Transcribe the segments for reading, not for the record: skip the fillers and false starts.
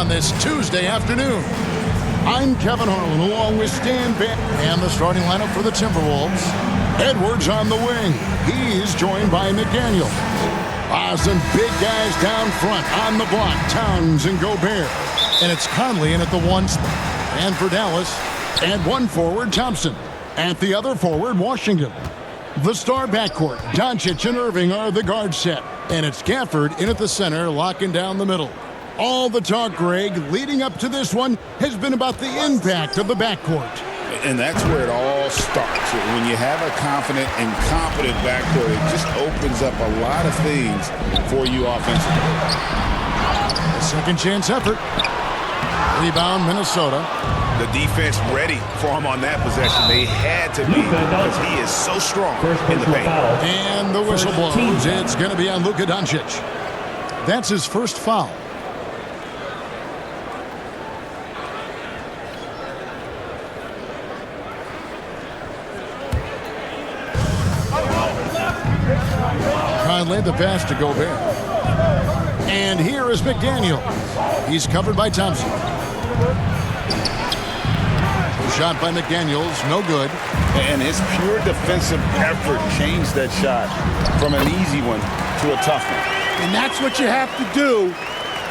on this Tuesday afternoon. I'm Kevin Harlan along with Stan Van and the starting lineup for the Timberwolves. Edwards on the wing. He's joined by McDaniel. Some big guys down front on the block. Towns and Gobert. And it's Conley in at the one spot. And for Dallas, and one forward, Thompson. At the other forward, Washington. The star backcourt, Doncic and Irving are the guard set. And it's Gafford in at the center, locking down the middle. All the talk, Greg, leading up to this one has been about the impact of the backcourt. And that's where it all starts. When you have a confident and competent backcourt, it just opens up a lot of things for you offensively. A second chance effort. Rebound, Minnesota. The defense ready for him on that possession. They had to be because he is so strong in the paint. And the whistle blows. It's going to be on Luka Doncic. That's his first foul. Conley the pass to Gobert. And here is McDaniel. He's covered by Thompson. Shot by McDaniels, no good. And his pure defensive effort changed that shot from an easy one to a tough one. And that's what you have to do.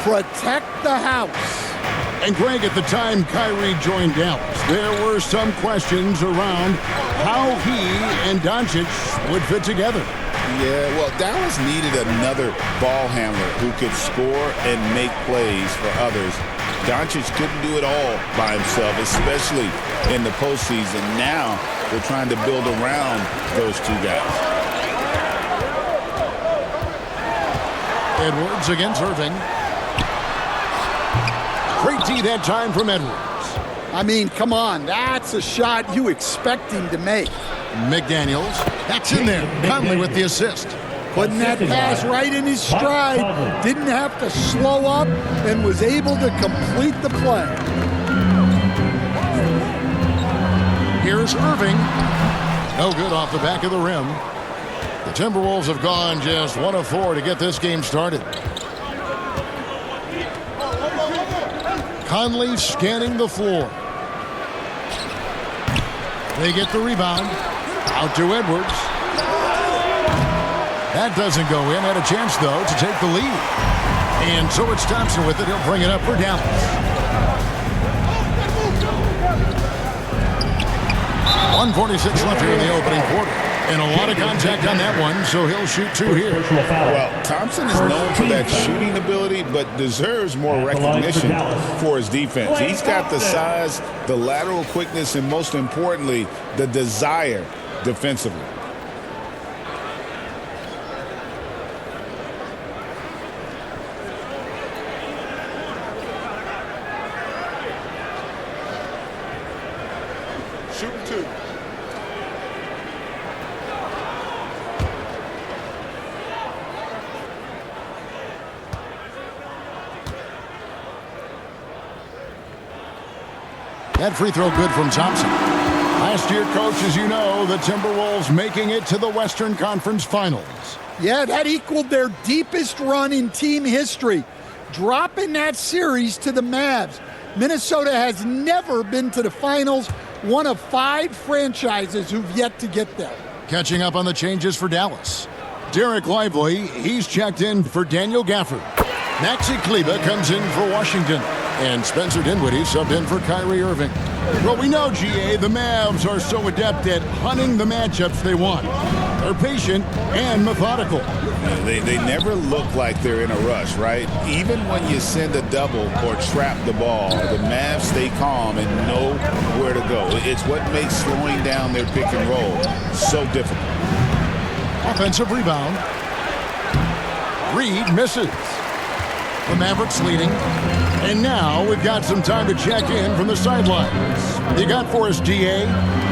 Protect the house. And Greg, at the time Kyrie joined Dallas, there were some questions around how he and Doncic would fit together. Yeah, well, Dallas needed another ball handler who could score and make plays for others. Doncic couldn't do it all by himself, especially in the postseason. Now they're trying to build around those two guys. Edwards against Irving. Great D that time from Edwards. I mean, come on, that's a shot you expect him to make. McDaniels, that's in there. Conley with the assist. Putting that pass right in his stride. Didn't have to slow up and was able to complete the play. Here's Irving. No good off the back of the rim. The Timberwolves have gone just 1 of 4 to get this game started. Conley scanning the floor. They get the rebound. Out to Edwards. That doesn't go in. Had a chance, though, to take the lead. And so it's Thompson with it. He'll bring it up for Dallas. 1:46 left here in the opening quarter. And a lot of contact on that one, so he'll shoot 2 here. Well, Thompson is known for that shooting ability, but deserves more recognition for his defense. He's got the size, the lateral quickness, and most importantly, the desire defensively. Shooting 2. That free throw good from Thompson. Last year, coach, as you know, the Timberwolves making it to the Western Conference Finals. Yeah, that equaled their deepest run in team history, dropping that series to the Mavs. Minnesota has never been to the finals, one of 5 franchises who've yet to get there. Catching up on the changes for Dallas. Derek Lively, he's checked in for Daniel Gafford. Maxi Kleber comes in for Washington. And Spencer Dinwiddie subbed in for Kyrie Irving. Well, we know, GA, the Mavs are so adept at hunting the matchups they want. They're patient and methodical. They never look like they're in a rush, right? Even when you send a double or trap the ball, the Mavs stay calm and know where to go. It's what makes slowing down their pick and roll so difficult. Offensive rebound. Reed misses. The Mavericks leading. And now we've got some time to check in from the sidelines. You got for us, DA?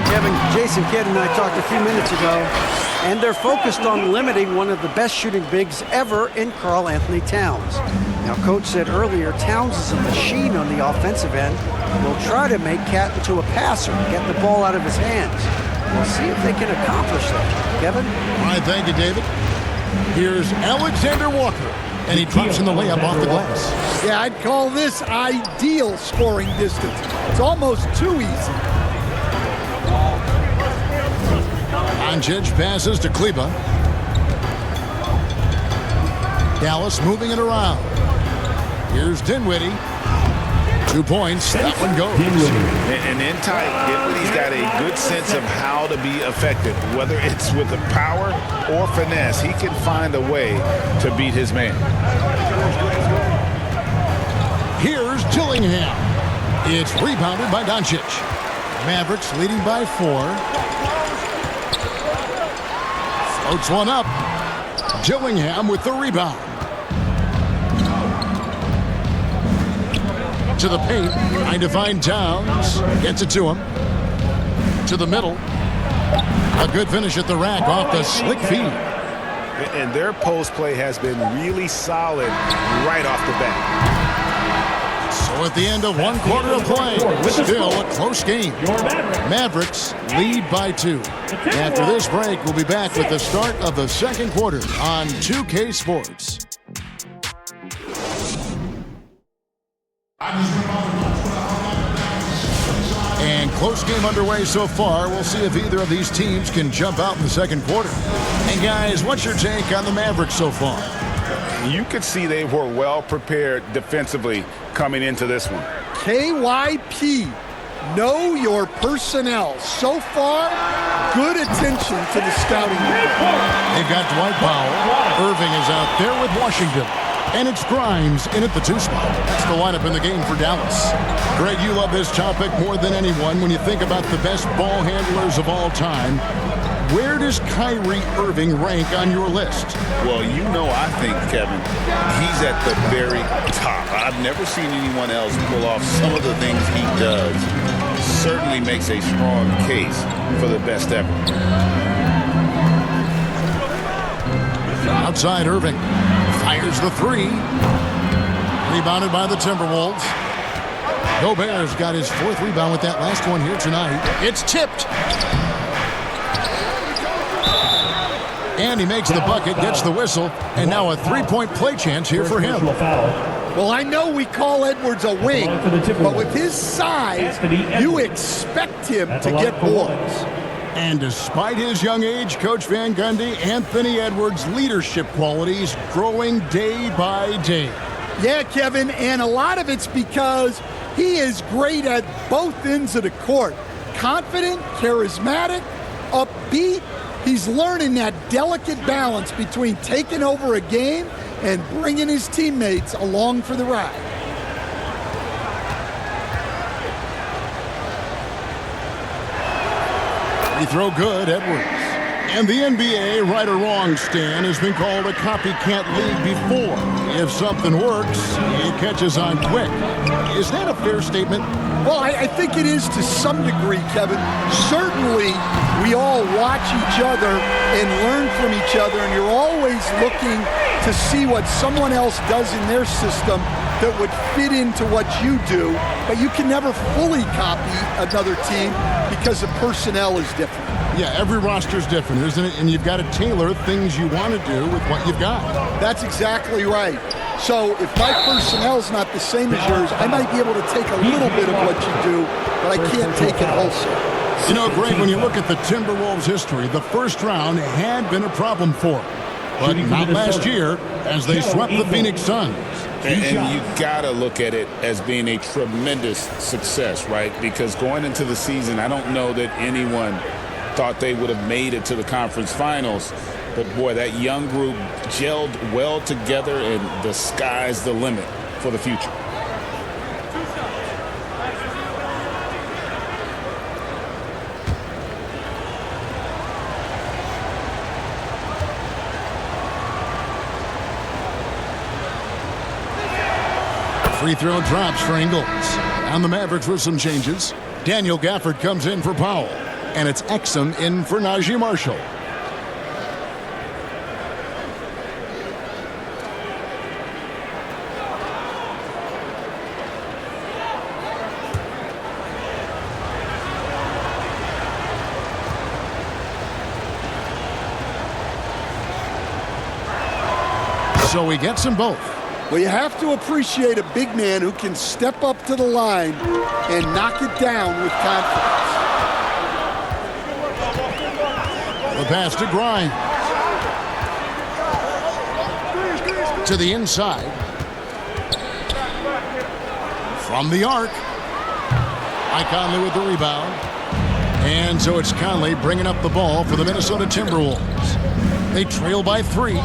Kevin, Jason Kidd and I talked a few minutes ago, and they're focused on limiting one of the best shooting bigs ever in Karl Anthony Towns. Now, Coach said earlier, Towns is a machine on the offensive end. We'll try to make Cat into a passer, get the ball out of his hands. We'll see if they can accomplish that. Kevin? All right, thank you, David. Here's Alexander Walker. And he drops in the layup off the glass. Yeah, I'd call this ideal scoring distance. It's almost too easy. Doncic passes to Kleba. Dallas moving it around. Here's Dinwiddie. 2 points. That one goes. And in tight, Dinwiddie's got a good sense of how to be effective. Whether it's with the power or finesse, he can find a way to beat his man. Here's Dillingham. It's rebounded by Doncic. Mavericks leading by 4. Floats one up. Dillingham with the rebound. To the paint, trying to find Towns. Gets it to him. To the middle. A good finish at the rack off the slick feed. And their post play has been really solid right off the bat. So at the end of 1 quarter of play, still a close game. Mavericks lead by 2. After this break, we'll be back with the start of the second quarter on 2K Sports. And close game underway so far. We'll see if either of these teams can jump out in the second quarter. And guys, what's your take on the Mavericks so far? You could see they were well prepared defensively coming into this one. KYP, know your personnel. So far, good attention to the scouting report. They've got Dwight Powell. Irving is out there with Washington. And it's Grimes in at the 2 spot. That's the lineup in the game for Dallas. Greg, you love this topic more than anyone. When you think about the best ball handlers of all time, where does Kyrie Irving rank on your list? Well, you know, I think, Kevin, he's at the very top. I've never seen anyone else pull off some of the things he does. Certainly makes a strong case for the best ever. Outside Irving. Fires the 3. Rebounded by the Timberwolves. Gobert's got his 4th rebound with that last one here tonight. It's tipped. And he makes the bucket, gets the whistle, and now a 3-point play chance here for him. Well, I know we call Edwards a wing, but with his size, you expect him to get boards. And despite his young age, Coach Van Gundy, Anthony Edwards' leadership qualities growing day by day. Yeah, Kevin, and a lot of it's because he is great at both ends of the court. Confident, charismatic, upbeat. He's learning that delicate balance between taking over a game and bringing his teammates along for the ride. Free throw good, Edwards. And the NBA, right or wrong, Stan, has been called a copycat league before. If something works, it catches on quick. Is that a fair statement? Well, I think it is to some degree, Kevin. Certainly, we all watch each other and learn from each other, and you're always looking to see what someone else does in their system that would fit into what you do, but you can never fully copy another team because the personnel is different. Yeah, every roster's different, isn't it? And you've got to tailor things you want to do with what you've got. That's exactly right. So if my personnel's not the same as yours, I might be able to take a little bit of what you do, but I can't take it wholesale. You know, Greg, when you look at the Timberwolves' history, the first round had been a problem for them. But not last year, as they swept the Phoenix Suns. And you got to look at it as being a tremendous success, right? Because going into the season, I don't know that anyone thought they would have made it to the conference finals. But, boy, that young group gelled well together, and the sky's the limit for the future. Free throw drops for Ingles. And the Mavericks with some changes. Daniel Gafford comes in for Powell. And it's Exum in for Najee Marshall. So he gets them both. Well, you have to appreciate a big man who can step up to the line and knock it down with confidence. The pass to Grimes. To the inside. From the arc. Mike Conley with the rebound. And so it's Conley bringing up the ball for the Minnesota Timberwolves. They trail by 3.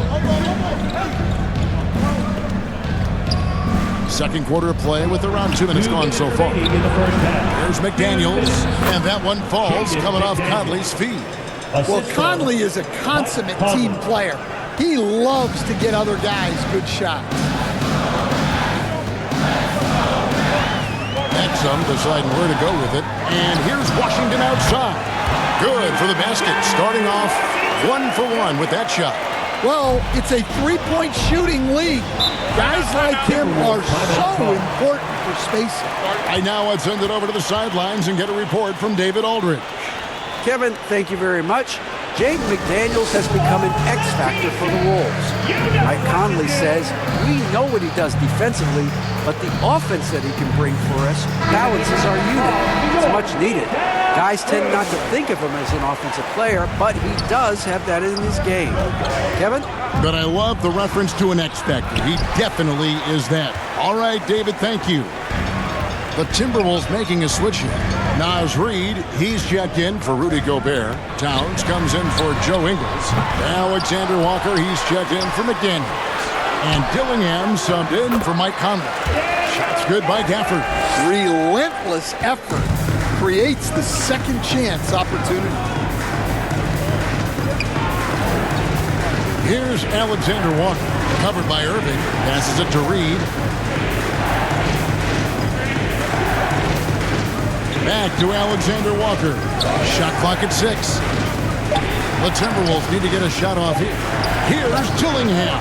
Second quarter of play with around 2 minutes gone so far. Here's McDaniels, and that one falls coming off Conley's feet. Well, Conley is a consummate team player. He loves to get other guys good shots. Exum deciding where to go with it. And here's Washington outside. Good for the basket. Starting off 1 for 1 with that shot. Well, it's a three-point shooting league. Guys like him are so important for spacing. I now would send it over to the sidelines and get a report from David Aldridge. Kevin, thank you very much. Jaden McDaniels has become an X factor for the Wolves. Mike Conley says, we know what he does defensively, but the offense that he can bring for us balances our unit. It's much needed. Guys tend not to think of him as an offensive player, but he does have that in his game. Kevin? But I love the reference to an X factor. He definitely is that. All right, David, thank you. The Timberwolves making a switch here. Naz Reid, he's checked in for Rudy Gobert. Towns comes in for Joe Ingles. Alexander Walker, he's checked in for McDaniels. And Dillingham subbed in for Mike Conley. Shots good by Gafford. Relentless effort creates the second chance opportunity. Here's Alexander Walker, covered by Irving. Passes it to Reid. Back to Alexander Walker. Shot clock at 6. The Timberwolves need to get a shot off here. Here's Dillingham.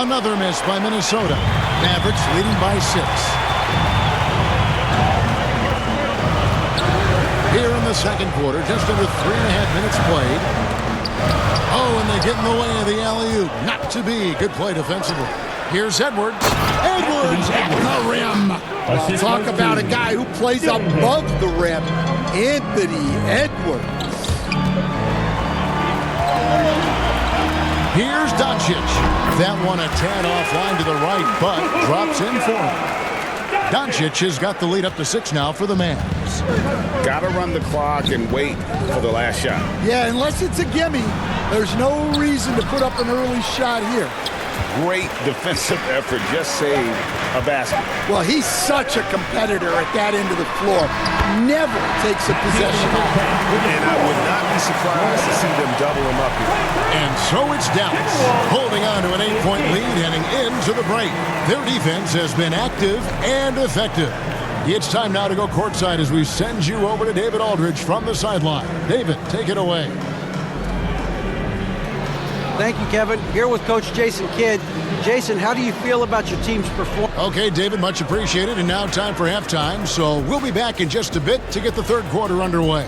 Another miss by Minnesota. Mavericks leading by 6. Here in the second quarter, just under 3.5 minutes played. Oh, and they get in the way of the alley-oop. Not to be. Good play defensively. Here's Edwards. Edwards at the rim. Talk about a guy who plays above the rim. Anthony Edwards. Here's Doncic. That one a tad offline to the right, but drops in for him. Doncic has got the lead up to 6 now for the Mavs. Got to run the clock and wait for the last shot. Yeah, unless it's a gimme, there's no reason to put up an early shot here. Great defensive effort, just saved a basket. Well, he's such a competitor at that end of the floor. Never takes a possession off. And I would not be surprised to see them double him up here. And so it's Dallas, holding on to an 8-point lead heading into the break. Their defense has been active and effective. It's time now to go courtside as we send you over to David Aldridge from the sideline. David, take it away. Thank you, Kevin. Here with Coach Jason Kidd. Jason, how do you feel about your team's performance? Okay, David, much appreciated. And now time for halftime. So we'll be back in just a bit to get the third quarter underway.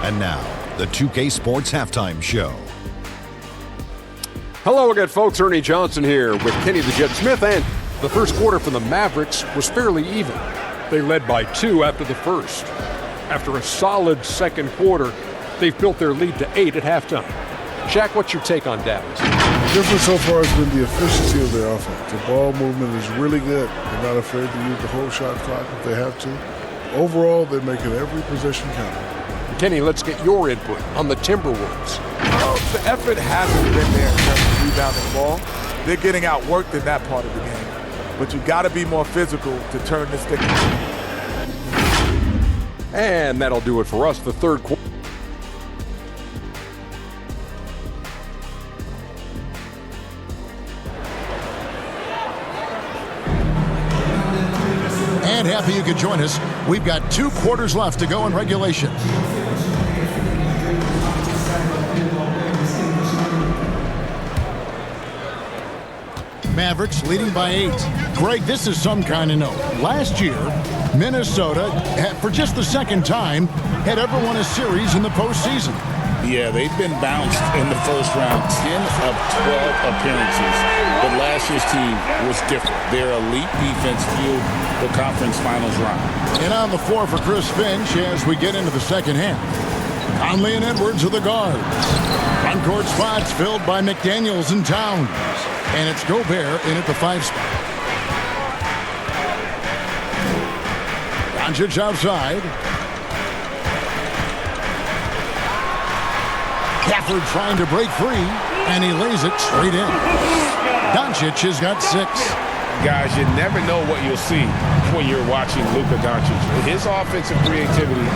And now, the 2K Sports Halftime Show. Hello again, folks. Ernie Johnson here with Kenny the Jet Smith. And the first quarter for the Mavericks was fairly even. They led by 2 after the first. After a solid second quarter, they've built their lead to 8 at halftime. Shaq, what's your take on Dallas? The difference so far has been the efficiency of their offense. The ball movement is really good. They're not afraid to use the whole shot clock if they have to. Overall, they're making every possession count. Kenny, let's get your input on the Timberwolves. The effort hasn't been there in terms of rebounding the ball. They're getting outworked in that part of the game. But you got to be more physical to turn this thing. And that'll do it for us, the third quarter. And happy you could join us. We've got 2 quarters left to go in regulation. Mavericks leading by 8. Greg, this is some kind of note. Last year, Minnesota, for just the second time, had ever won a series in the postseason. Yeah, they've been bounced in the first round, 10 of 12 appearances. But last year's team was different. Their elite defense fueled the conference finals round. And on the floor for Chris Finch as we get into the second half. Conley and Edwards are the guards. Front court spots filled by McDaniels and Towns. And it's Gobert in at the 5 spot. Doncic outside. Gafford trying to break free, and he lays it straight in. Doncic has got 6. Guys, you never know what you'll see when you're watching Luka Doncic. His offensive creativity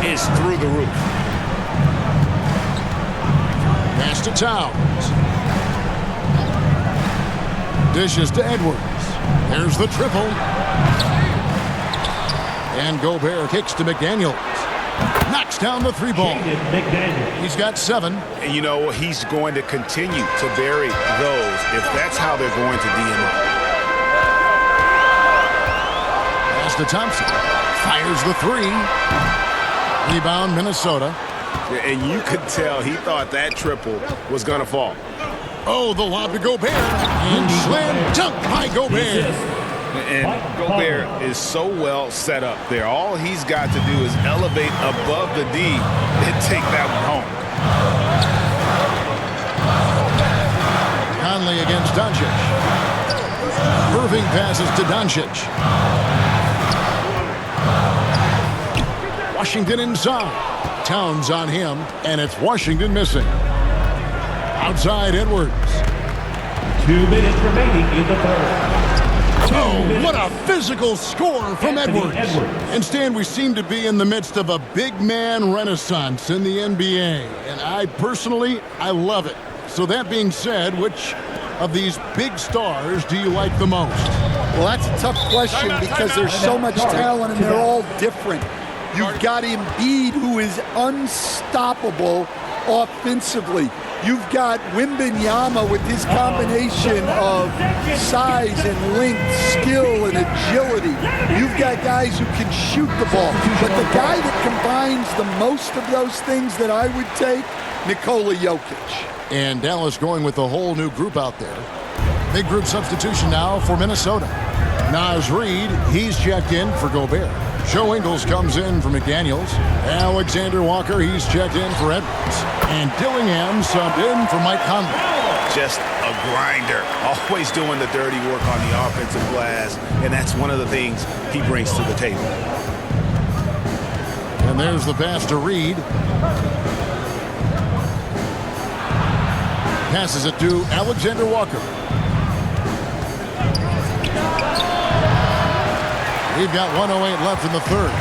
is through the roof. Pass to Towns. Dishes to Edwards. There's the triple. And Gobert kicks to McDaniels. Knocks down the 3-ball. He's got 7. And you know, he's going to continue to bury those if that's how they're going to DM him. Pass to Thompson. Fires the 3. Rebound, Minnesota. And you could tell he thought that triple was going to fall. Oh, the lob to Gobert. And slam dunk by Gobert. And Gobert is so well set up there. All he's got to do is elevate above the D and take that one home. Conley against Doncic. Irving passes to Doncic. Washington inside. Towns on him, and it's Washington missing. Outside Edwards. 2 minutes remaining in the third. Oh, what a physical score from Edwards. And Stan, we seem to be in the midst of a big man renaissance in the NBA. And I personally love it. So that being said, which of these big stars do you like the most? Well, that's a tough question because there's so much talent and they're all different. You've got Embiid, who is unstoppable offensively. You've got Wembanyama with his combination of size and length, skill and agility. You've got guys who can shoot the ball. But the guy that combines the most of those things that I would take, Nikola Jokic. And Dallas going with a whole new group out there. Big group substitution now for Minnesota. Naz Reid, he's checked in for Gobert. Joe Ingles comes in for McDaniels. Alexander Walker, he's checked in for Edwards. And Dillingham subbed in for Mike Conley. Just a grinder, always doing the dirty work on the offensive glass, and that's one of the things he brings to the table. And there's the pass to Reid. Passes it to Alexander Walker. We've got 1:08 left in the third.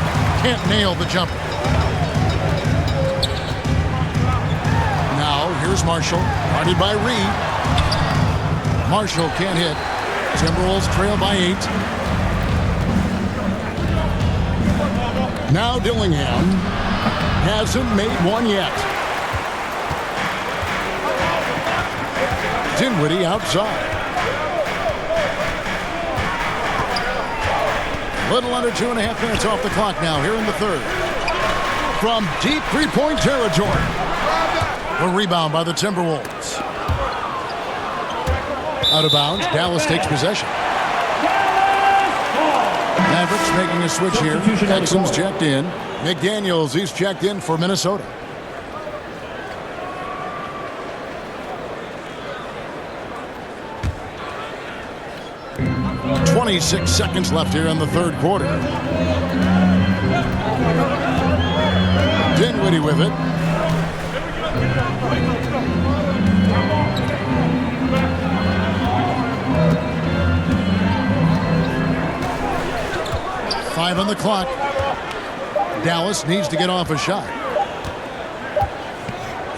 Can't nail the jumper. Now, here's Marshall. Guarded by Reid. Marshall can't hit. Timberwolves trail by 8. Now Dillingham hasn't made one yet. Dinwiddie outside. Little under 2.5 minutes off the clock now here in the third. From deep three-point territory. A rebound by the Timberwolves. Out of bounds. Dallas takes possession. Mavericks making a switch here. Exum's checked in. McDaniels, he's checked in for Minnesota. .26 seconds left here in the third quarter. Dinwiddie with it. Five on the clock. Dallas needs to get off a shot.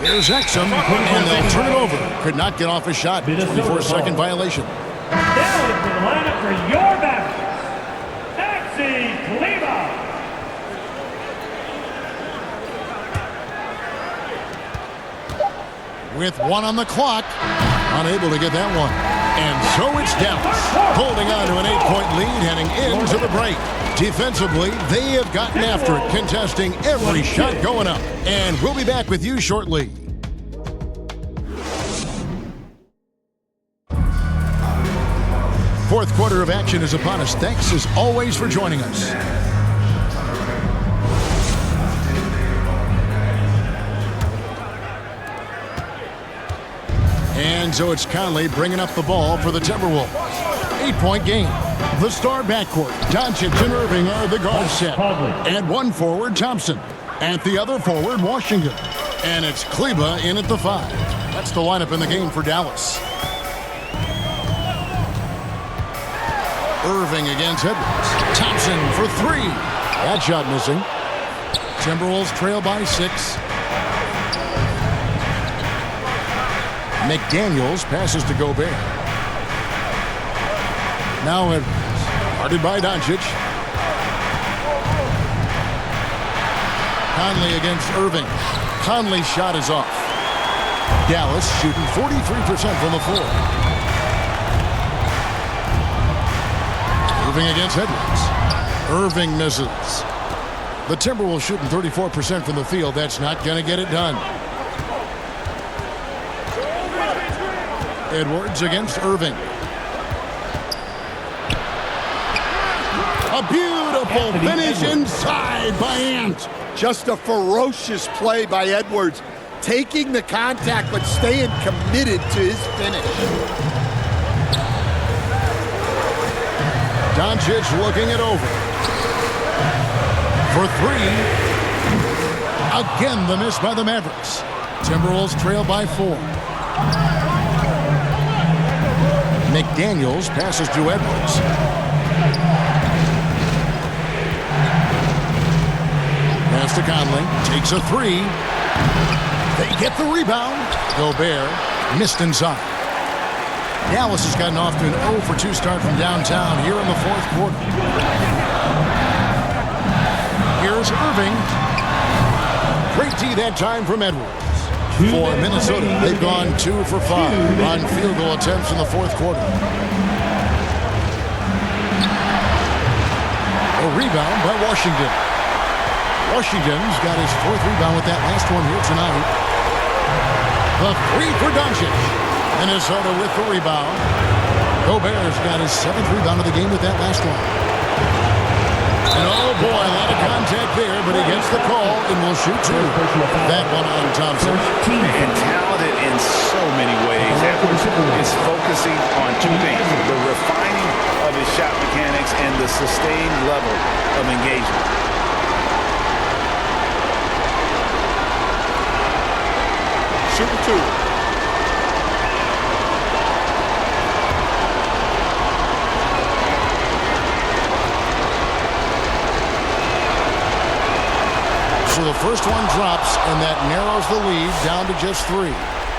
Here's Exum, and they'll turn it over. Could not get off a shot. 24-second violation. Now into the lineup for your Mavericks, Maxi Kleber. With 1 on the clock, unable to get that one. And so it's Dallas, holding on to an 8-point lead heading into the break. Defensively, they have gotten after it, contesting every shot going up. And we'll be back with you shortly. fourth quarter of action is upon us. Thanks as always for joining us. And so it's Conley bringing up the ball for the Timberwolves. 8-point game. The star backcourt, Doncic and Irving are the guard set. And one forward, Thompson. At the other forward, Washington. And it's Kleba in at the 5. That's the lineup in the game for Dallas. Irving against Edwards. Thompson for 3. That shot missing. Timberwolves trail by 6. McDaniels passes to Gobert. Now Edwards, guarded by Doncic. Conley against Irving. Conley's shot is off. Dallas shooting 43% from the floor. Irving against Edwards. Irving misses. The Timberwolves shooting 34% from the field. That's not going to get it done. Edwards against Irving. A beautiful finish inside by Ant. Just a ferocious play by Edwards, taking the contact but staying committed to his finish. Doncic looking it over. For 3. Again, the miss by the Mavericks. Timberwolves trail by 4. McDaniels passes to Edwards. Pass to Conley. Takes a 3. They get the rebound. Gobert missed inside. Dallas has gotten off to an 0 for 2 start from downtown here in the fourth quarter. Here's Irving. Great D that time from Edwards. For Minnesota, they've gone 2 for 5 on field goal attempts in the fourth quarter. A rebound by Washington. Washington's got his 4th rebound with that last one here tonight. The 3 for Doncic. Minnesota with the rebound. Gobert's got his 7th rebound of the game with that last one. And oh boy, a lot of contact there, but he gets the call and will shoot 2. That one on Thompson. And talented in so many ways. Edwards is focusing on 2 things: the refining of his shot mechanics and the sustained level of engagement. Shooting 2. So the first one drops, and that narrows the lead down to just 3.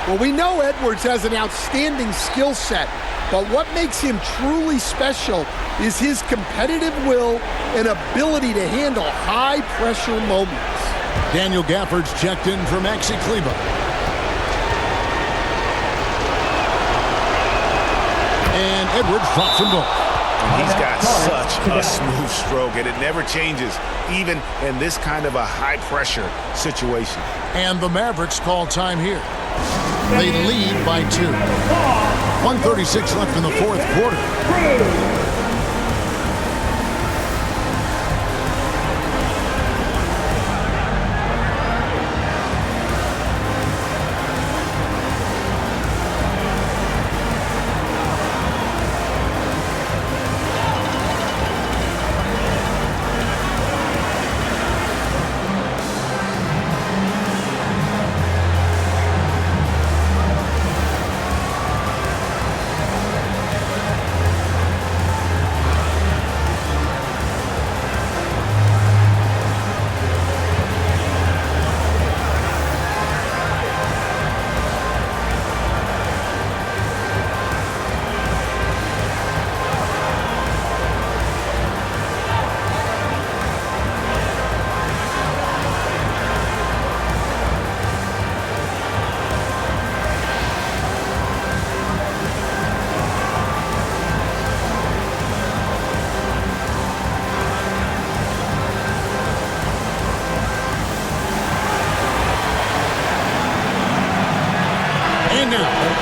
Well, we know Edwards has an outstanding skill set, but what makes him truly special is his competitive will and ability to handle high-pressure moments. Daniel Gafford's checked in for Maxi Kleba. And Edwards drops them both. He's got such a smooth stroke, and it never changes, even in this kind of a high-pressure situation. And the Mavericks call time here. They lead by 2. 1:36 left in the fourth quarter.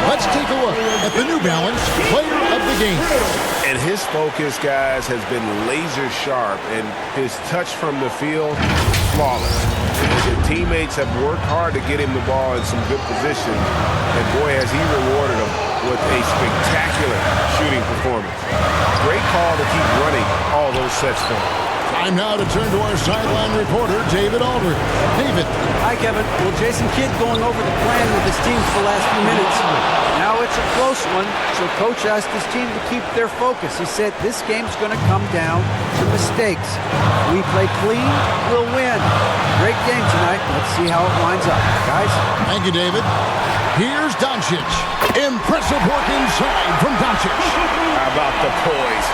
Let's take a look at the New Balance Player of the Game. And his focus, guys, has been laser sharp, and his touch from the field, flawless. His teammates have worked hard to get him the ball in some good position, and boy, has he rewarded them with a spectacular shooting performance. Great call to keep running all those sets for him. Time now to turn to our sideline reporter, David Aldridge. David. Hi, Kevin. Well, Jason Kidd going over the plan with his team for the last few minutes. Now it's a close one, so Coach asked his team to keep their focus. He said this game's going to come down to mistakes. If we play clean, we'll win. Great game tonight. Let's see how it winds up. Guys? Thank you, David. Here's Doncic. Impressive work inside from Doncic. How about the poise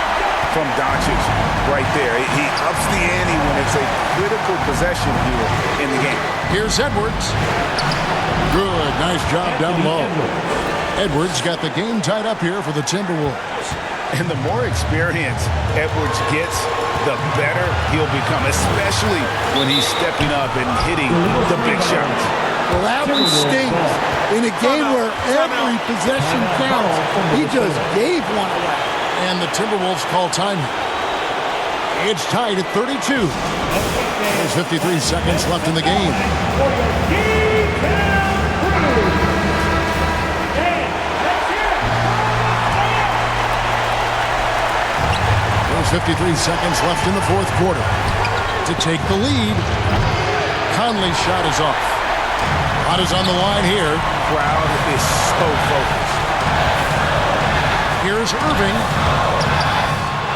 from Doncic right there? He ups the ante when it's a critical possession here in the game. Here's Edwards. Good, nice job down low. Edwards got the game tied up here for the Timberwolves. And the more experience Edwards gets, the better he'll become, especially when he's stepping up and hitting the big shots. Well, that one stings. In a game where every possession counts, he just gave one away. And the Timberwolves call time. It's tied at 32. There's 53 seconds left in the game. There's 53 seconds left in the fourth quarter. To take the lead, Conley's shot is off. Shot is on the line here. Crowd is so focused. Here's Irving.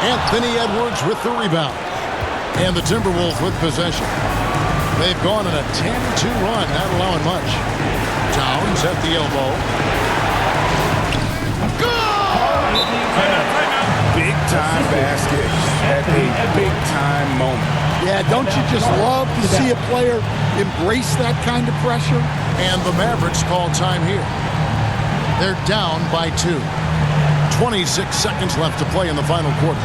Anthony Edwards with the rebound. And the Timberwolves with possession. They've gone on a 10-2 run, not allowing much. Towns at the elbow. Good! Big-time basket at a big-time moment. Yeah, don't you just love to see a player embrace that kind of pressure? And the Mavericks call time here. They're down by 2. 26 seconds left to play in the final quarter.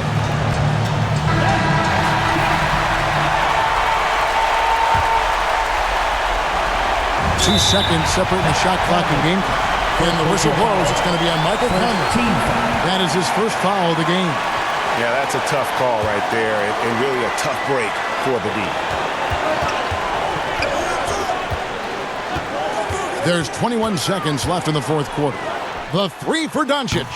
Two seconds separating the shot clock and game clock. When the whistle blows, it's going to be on Michael Conley. That is his first foul of the game. Yeah, that's a tough call right there, and really a tough break for the D. There's 21 seconds left in the fourth quarter. The three for Doncic.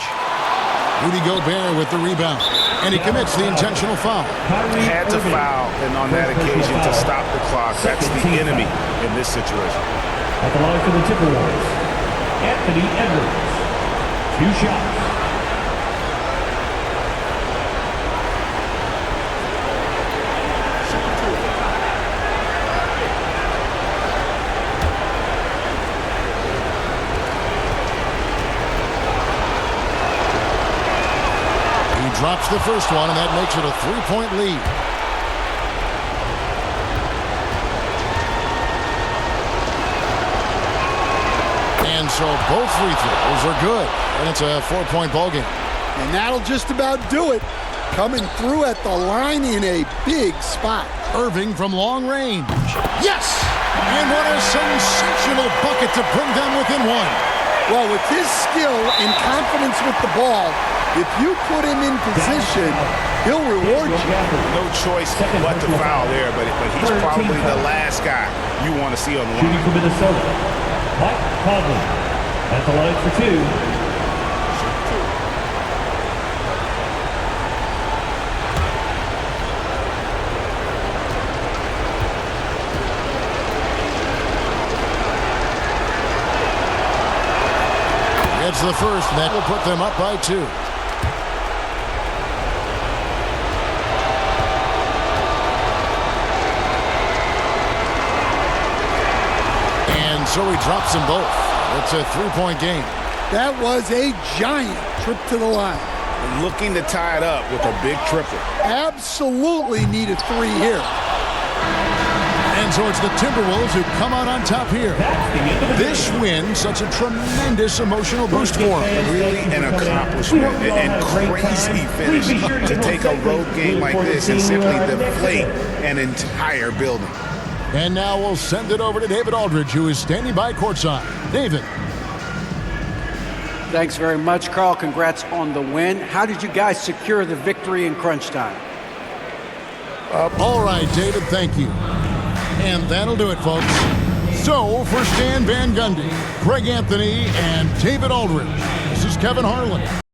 Rudy Gobert with the rebound. And he commits the intentional foul. Had to foul, and on that occasion to stop the clock. That's the enemy in this situation. At the line for the Timberwolves, Anthony Edwards. 2 shots. Drops the first one, and that makes it a 3-point lead. And so both free throws are good, and it's a 4-point ball game. And that'll just about do it. Coming through at the line in a big spot. Irving from long range. Yes! And what a sensational bucket to bring them within 1. Well, with his skill and confidence with the ball, if you put him in position, he'll reward you. No choice but to foul there, but he's probably the last guy you want to see on the line. Shooting for Minnesota, Mike Conley. At the line for 2. It's the first, and that will put them up by 2. And so he drops them both. It's a 3-point game. That was a giant trip to the line. Looking to tie it up with a big triple. Absolutely need a 3 here. And so it's the Timberwolves who come out on top here. This win, such a tremendous emotional boost for them. Really an accomplishment and crazy finish to take a road game like this and simply deflate an entire building. And now we'll send it over to David Aldridge, who is standing by courtside. David. Thanks very much, Carl. Congrats on the win. How did you guys secure the victory in crunch time? All right, David, thank you. And that'll do it, folks. So, for Stan Van Gundy, Greg Anthony, and David Aldridge, this is Kevin Harlan.